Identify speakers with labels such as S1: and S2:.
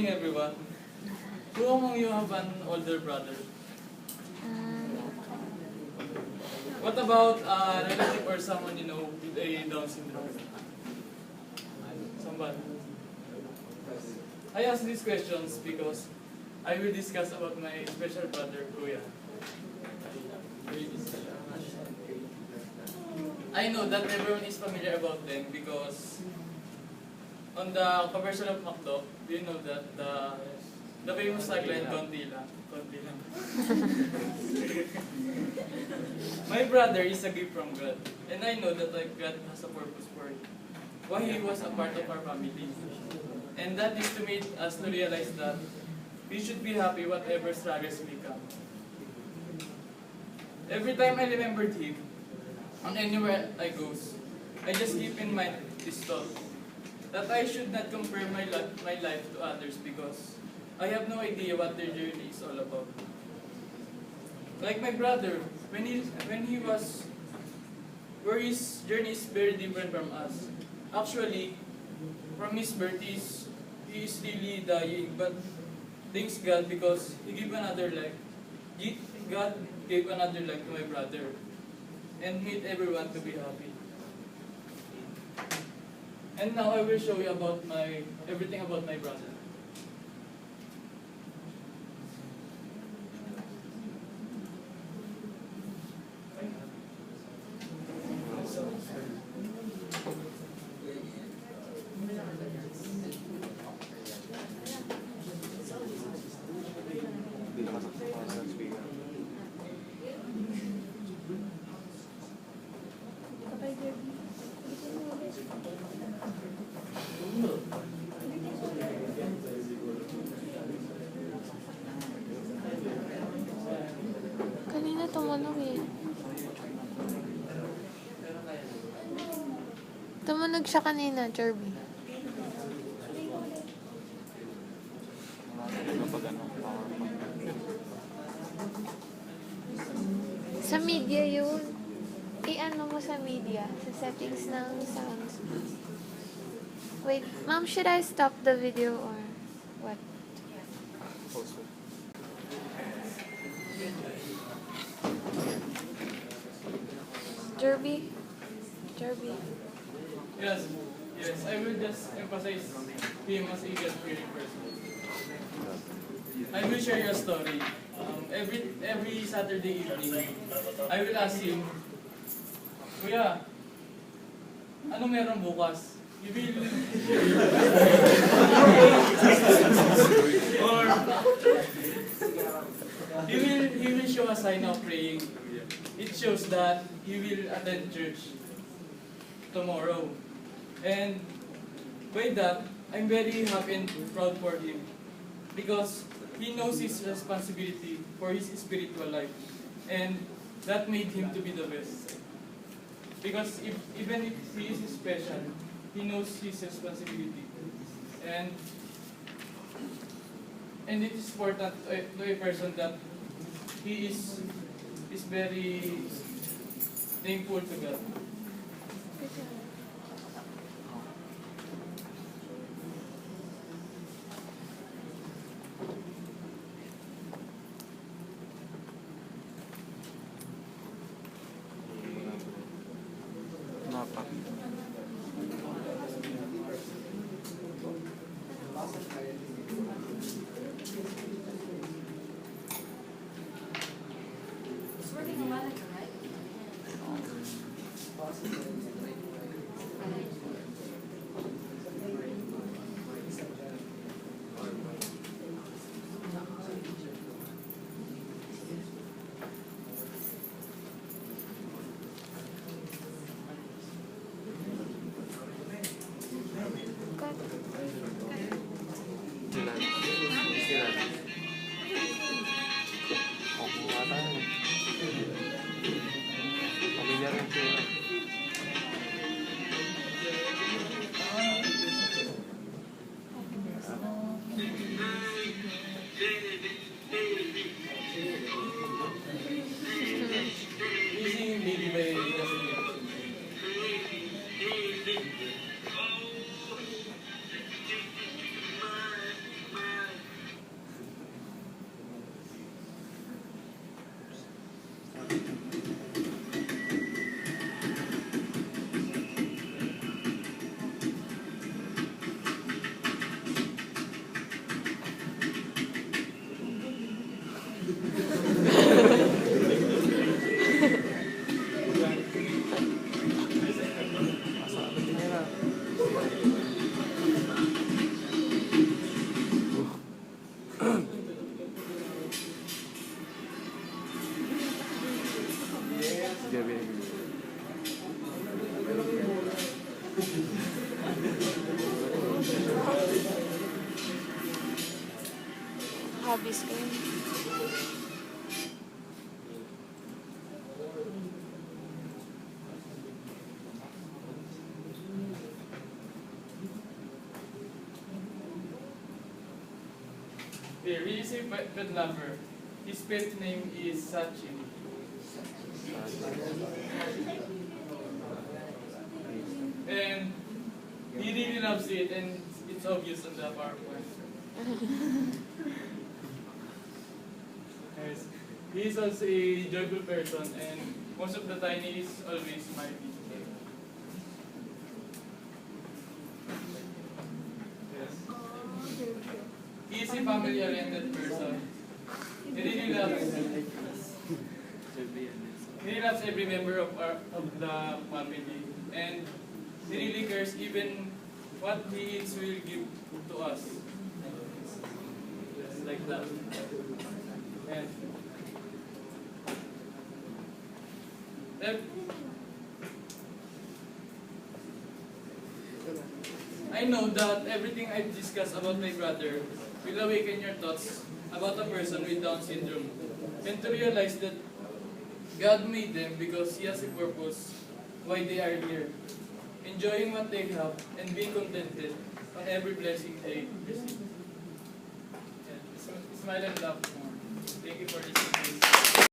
S1: morning, everyone. Who among you have an older brother? What about a relative or someone you know with a Down syndrome? Somebody. I ask these questions because I will discuss about my special brother, Kuya. I know that everyone is familiar about them because on the commercial of McDo, do you know that the famous tagline, Konti lang, konti lang. My brother is a gift from God, and I know that God has a purpose for why he was a part of our family. And that is to make us to realize that we should be happy whatever struggles may come. Every time I remembered him, on anywhere I go, I just keep in mind this thought, that I should not compare my life to others because I have no idea what their journey is all about. Like my brother, when he was, where his journey is very different from us. Actually, from his birth, he is really dying, but thanks God because He gave another life. God gave another life to my brother and made everyone to be happy. And now I will show you about everything about my brother.
S2: Kanina tumunog eh. Tumunog siya kanina, Jerby. Sa media yun. I-ano mo sa media, sa settings ng sounds. Wait, ma'am, should I stop the video or what? Jerby?
S1: Yes, I will just emphasize him as a God-fearing person. I will share your story. Every Saturday evening, I will ask him, Kuya, ano meron bukas? You will... or... He will show a sign of praying. It shows that he will attend church tomorrow. And by that, I'm very happy and proud for him because he knows his responsibility for his spiritual life, and that made him to be the best. Because even if he is special, he knows his responsibility, and it is important to a person that he is very thankful to God.
S2: hobbies ko yun.
S1: Okay, he is a pet lover. His pet name is Sachin. And he really loves it, and it's obvious on the PowerPoint. Yes. He is also a joyful person, and most of the time he is always smiling. Yes. He is a family-oriented person. He really loves every member of the family, and he really cares even what he eats will give to us. Just like that. And I know that everything I've discussed about my brother will awaken your thoughts about a person with Down syndrome, and to realize that God made them because He has a purpose why they are here, enjoying what they have and being contented on every blessing they receive. Yeah, smile and laugh more. Thank you for listening.